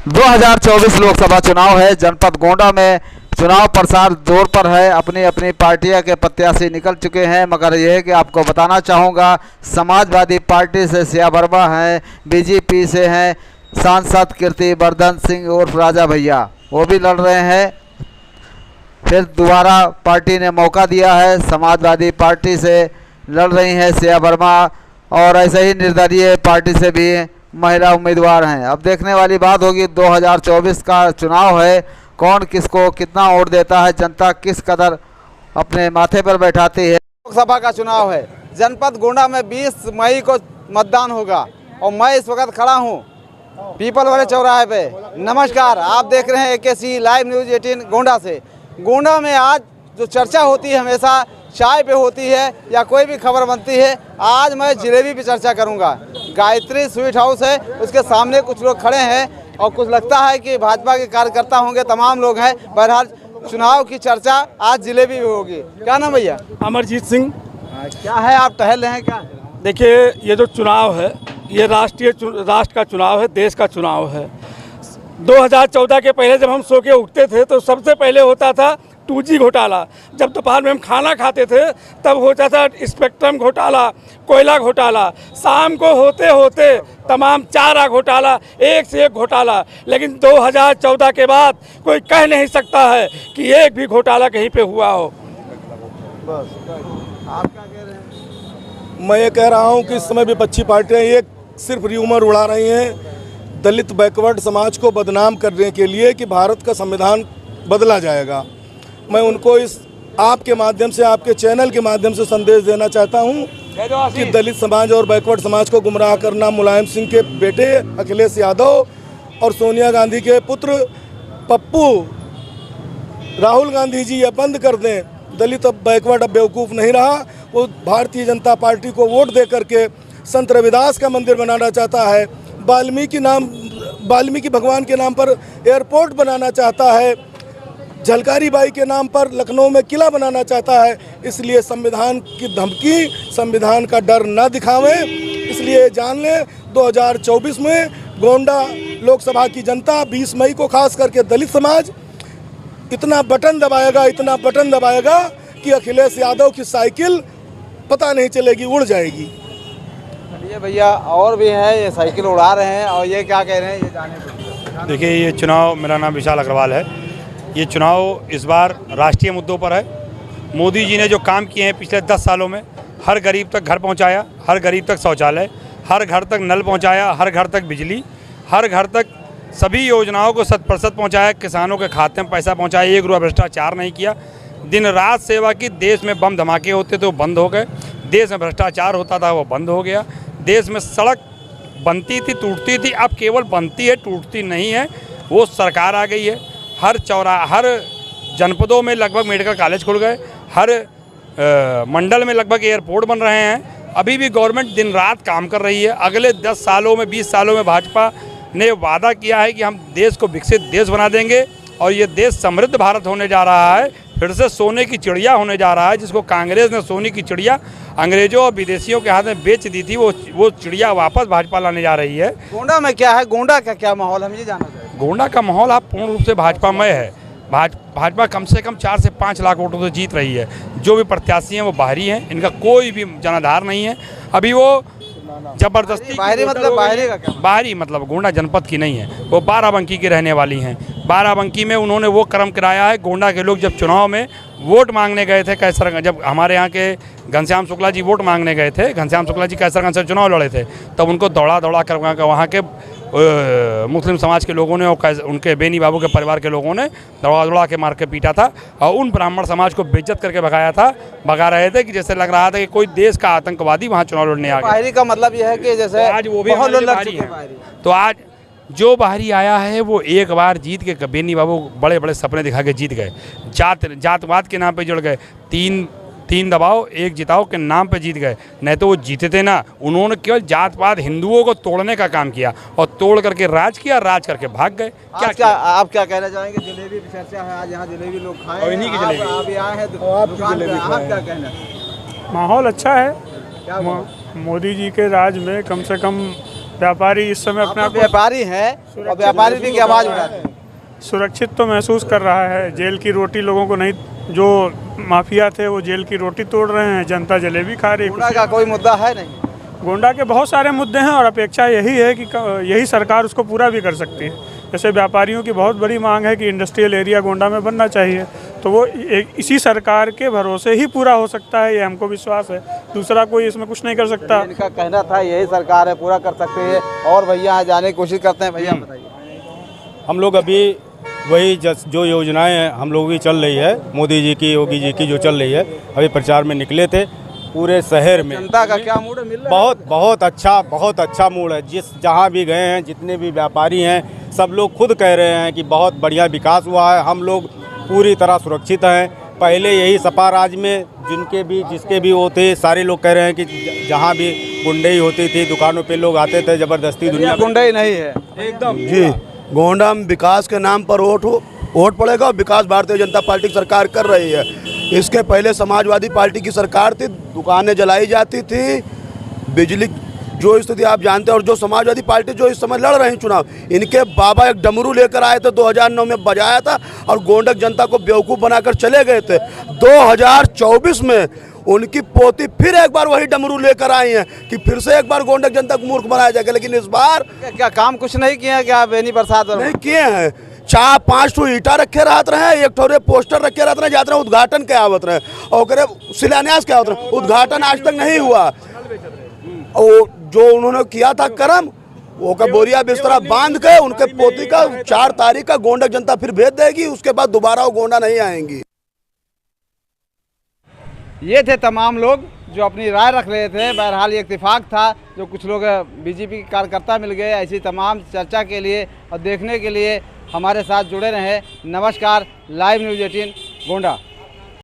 2024 लोकसभा चुनाव है। जनपद गोंडा में चुनाव प्रचार जोर पर है। अपनी अपनी पार्टियां के प्रत्याशी निकल चुके हैं, मगर यह है कि आपको बताना चाहूँगा, समाजवादी पार्टी से सिया वर्मा हैं, बीजेपी से हैं सांसद कीर्तिवर्धन सिंह उर्फ राजा भैया, वो भी लड़ रहे हैं। फिर दोबारा पार्टी ने मौका दिया है, समाजवादी पार्टी से लड़ रही हैं सिया वर्मा, और ऐसे ही निर्दलीय पार्टी से भी महिला उम्मीदवार हैं। अब देखने वाली बात होगी, 2024 का चुनाव है, कौन किसको कितना वोट देता है, जनता किस कदर अपने माथे पर बैठाती है। लोकसभा का चुनाव है, जनपद गोंडा में 20 मई को मतदान होगा और मैं इस वक्त खड़ा हूँ पीपल वाले चौराहे पे। नमस्कार, आप देख रहे हैं AKC लाइव न्यूज़ 18 गोंडा से। गोंडा में आज जो चर्चा होती है हमेशा चाय पे होती है या कोई भी खबर बनती है, आज मैं जलेबी पे चर्चा करूंगा। गायत्री स्वीट हाउस है, उसके सामने कुछ लोग खड़े हैं और कुछ लगता है कि भाजपा के कार्यकर्ता होंगे, तमाम लोग हैं। बहरहाल चुनाव की चर्चा आज जलेबी भी होगी। क्या नाम भैया? अमरजीत सिंह। क्या है, आप टहल रहे हैं क्या? देखिए, ये जो चुनाव है ये राष्ट्र का चुनाव है, देश का चुनाव है। 2014 के पहले जब हम सो के उठते थे तो सबसे पहले होता था 2G घोटाला। जब दोपहर में हम खाना खाते थे तब होता था स्पेक्ट्रम घोटाला, कोयला घोटाला। शाम को होते होते तमाम चारा घोटाला, एक से एक घोटाला। लेकिन 2014 के बाद कोई कह नहीं सकता है कि एक भी घोटाला कहीं पे हुआ हो। बस आप क्या कह रहे हैं? मैं ये कह रहा हूँ कि इस समय विपक्षी पार्टियाँ ये सिर्फ र्यूमर उड़ा रही हैं दलित बैकवर्ड समाज को बदनाम करने के लिए कि भारत का संविधान बदला जाएगा। मैं उनको इस आपके माध्यम से, आपके चैनल के माध्यम से संदेश देना चाहता हूं कि दलित समाज और बैकवर्ड समाज को गुमराह करना मुलायम सिंह के बेटे अखिलेश यादव और सोनिया गांधी के पुत्र पप्पू राहुल गांधी जी ये बंद कर दें। दलित अब बैकवर्ड अब बेवकूफ़ नहीं रहा। वो भारतीय जनता पार्टी को वोट दे करके संत रविदास का मंदिर बनाना चाहता है, वाल्मीकि भगवान के नाम पर एयरपोर्ट बनाना चाहता है, झलकारी बाई के नाम पर लखनऊ में किला बनाना चाहता है। इसलिए संविधान की धमकी, संविधान का डर न दिखावें। इसलिए जान लें, 2024 में गोंडा लोकसभा की जनता 20 मई को खास करके दलित समाज इतना बटन दबाएगा कि अखिलेश यादव की साइकिल पता नहीं चलेगी, उड़ जाएगी। ये भैया और भी है, ये साइकिल उड़ा रहे हैं और ये क्या कह रहे हैं, ये जाने दो। देखिए, ये चुनाव, मेरा नाम विशाल अग्रवाल है। ये चुनाव इस बार राष्ट्रीय मुद्दों पर है। मोदी जी ने जो काम किए हैं पिछले 10 सालों में, हर गरीब तक घर पहुंचाया, हर गरीब तक शौचालय, हर घर तक नल पहुंचाया, हर घर तक बिजली, हर घर तक सभी योजनाओं को 100% पहुंचाया, किसानों के खाते में पैसा पहुंचाया, 1 रुपया भ्रष्टाचार नहीं किया, दिन रात सेवा की। देश में बम धमाके होते थे वो बंद हो गए, देश में भ्रष्टाचार होता था वो बंद हो गया, देश में सड़क बनती थी टूटती थी, अब केवल बनती है टूटती नहीं है। वो सरकार आ गई है। हर जनपदों में लगभग मेडिकल कॉलेज खुल गए, हर मंडल में लगभग एयरपोर्ट बन रहे हैं। अभी भी गवर्नमेंट दिन रात काम कर रही है। अगले 10 सालों में, 20 सालों में भाजपा ने वादा किया है कि हम देश को विकसित देश बना देंगे और ये देश समृद्ध भारत होने जा रहा है, फिर से सोने की चिड़िया होने जा रहा है। जिसको कांग्रेस ने सोने की चिड़िया अंग्रेजों और विदेशियों के हाथ में बेच दी थी, वो चिड़िया वापस भाजपा लाने जा रही है। गोंडा में क्या है, गोंडा का क्या माहौल, हम ये जानना चाहते हैं। गोंडा का माहौल आप पूर्ण रूप से भाजपामय है। भाजपा कम से कम 4 से 5 लाख वोटों से जीत रही है। जो भी प्रत्याशी हैं वो बाहरी हैं, इनका कोई भी जनाधार नहीं है। अभी वो जबरदस्ती बाहरी मतलब बाहरी का क्या? बाहरी मतलब गोंडा जनपद की नहीं है, वो बाराबंकी की रहने वाली हैं। बाराबंकी में उन्होंने वो कर्म कराया है। गोंडा के लोग जब चुनाव में वोट मांगने गए थे कैसरगंज, जब हमारे यहाँ के घनश्याम शुक्ला जी वोट मांगने गए थे, घनश्याम शुक्ला जी कैसरगंज से चुनाव लड़े थे, तब उनको दौड़ा कर वहाँ के मुस्लिम समाज के लोगों ने और उनके बेनी बाबू के परिवार के लोगों ने दौड़ा के मार के पीटा था और उन ब्राह्मण समाज को बेइज्जत करके भगा रहे थे कि जैसे लग रहा था कि कोई देश का आतंकवादी वहाँ चुनाव लड़ने आ गया। बाहरी का मतलब यह है कि जैसे आज वो भी बाहरी है। तो आज जो बाहरी आया है वो एक बार जीत के, बेनी बाबू बड़े बड़े सपने दिखा के जीत गए, जातवाद के नाम पे जुड़ गए, तीन दबाओ एक जिताओ के नाम पे जीत गए। नहीं तो वो जीते थे ना, उन्होंने केवल जातवाद हिंदुओं को तोड़ने का काम किया और तोड़ करके राज किया, राज करके भाग गए। क्या आप क्या कहना चाहेंगे? जलेबी की चर्चा है आज, यहाँ जलेबी लोग खाए, और इन्हीं की जलेबी अभी आए हैं तो आप क्या कहना? माहौल अच्छा है। क्या मोदी जी के राज में कम से कम व्यापारी इस समय अपने आप को व्यापारी हैं और व्यापारी भी की आवाज़ उठाते हैं। सुरक्षित तो महसूस कर रहा है। जेल की रोटी लोगों को नहीं, जो माफिया थे वो जेल की रोटी तोड़ रहे हैं, जनता जलेबी खा रही है। गोंडा का कोई मुद्दा है नहीं? गोंडा के बहुत सारे मुद्दे हैं और अपेक्षा यही है कि यही सरकार उसको पूरा भी कर सकती है। जैसे व्यापारियों की बहुत बड़ी मांग है कि इंडस्ट्रियल एरिया गोंडा में बनना चाहिए, तो वो इसी सरकार के भरोसे ही पूरा हो सकता है, ये हमको विश्वास है। दूसरा कोई इसमें कुछ नहीं कर सकता। इनका कहना था यही सरकार है पूरा कर सकती है, और भैया यहाँ जाने की कोशिश करते हैं। भैया बताइए। हम लोग अभी वही जो योजनाएं हैं हम लोगों की चल रही है, मोदी जी की, योगी जी की जो चल रही है, अभी प्रचार में निकले थे पूरे शहर में। जनता का क्या मूड है? मिल रहा है? बहुत अच्छा मूड है। जहाँ भी गए हैं, जितने भी व्यापारी हैं, सब लोग खुद कह रहे हैं कि बहुत बढ़िया विकास हुआ है, हम लोग पूरी तरह सुरक्षित हैं। पहले यही सपा राज में जिसके भी वो थे, सारे लोग कह रहे हैं कि जहाँ भी गुंडई होती थी, दुकानों पे लोग आते थे ज़बरदस्ती। दुनिया गुंडई नहीं है एकदम जी। गोंडा में विकास के नाम पर वोट पड़ेगा, और विकास भारतीय जनता पार्टी की सरकार कर रही है। इसके पहले समाजवादी पार्टी की सरकार थी, दुकानें जलाई जाती थी, बिजली जो स्थिति आप जानते हैं। और जो समाजवादी पार्टी जो इस समय लड़ रही चुनाव, इनके बाबा एक डमरू लेकर आए थे, 2009 में बजाया था और गोंडक जनता को बेवकूफ़ बनाकर चले गए थे। 2024 में उनकी पोती फिर एक बार वही डमरू लेकर आई हैं कि फिर से एक बार गोंडक जनता को मूर्ख बनाया जाएगा। लेकिन इस बार क्या काम कुछ नहीं किया है? क्या बेनी बरसात नहीं किए हैं। 4-5 ठो ईटा रखे रहत रहे, एक ठोरे पोस्टर रखे रहते रहे, जाते रहे उद्घाटन के आवत रहे और करे शिलान्यास के आवत रहे, उद्घाटन आज तक नहीं हुआ। और जो उन्होंने किया था कर्म, वो का बोरिया बिस्तरा बांध के उनके पोती का 4 तारीख का गोंडक जनता फिर भेज देगी, उसके बाद दोबारा वो गोंडा नहीं आएंगी। ये थे तमाम लोग जो अपनी राय रख रहे थे। बहरहाल ये इत्तेफाक था, जो कुछ लोग बीजेपी के कार्यकर्ता मिल गए। ऐसी तमाम चर्चा के लिए और देखने के लिए हमारे साथ जुड़े रहें। नमस्कार। Live news 18 Gonda.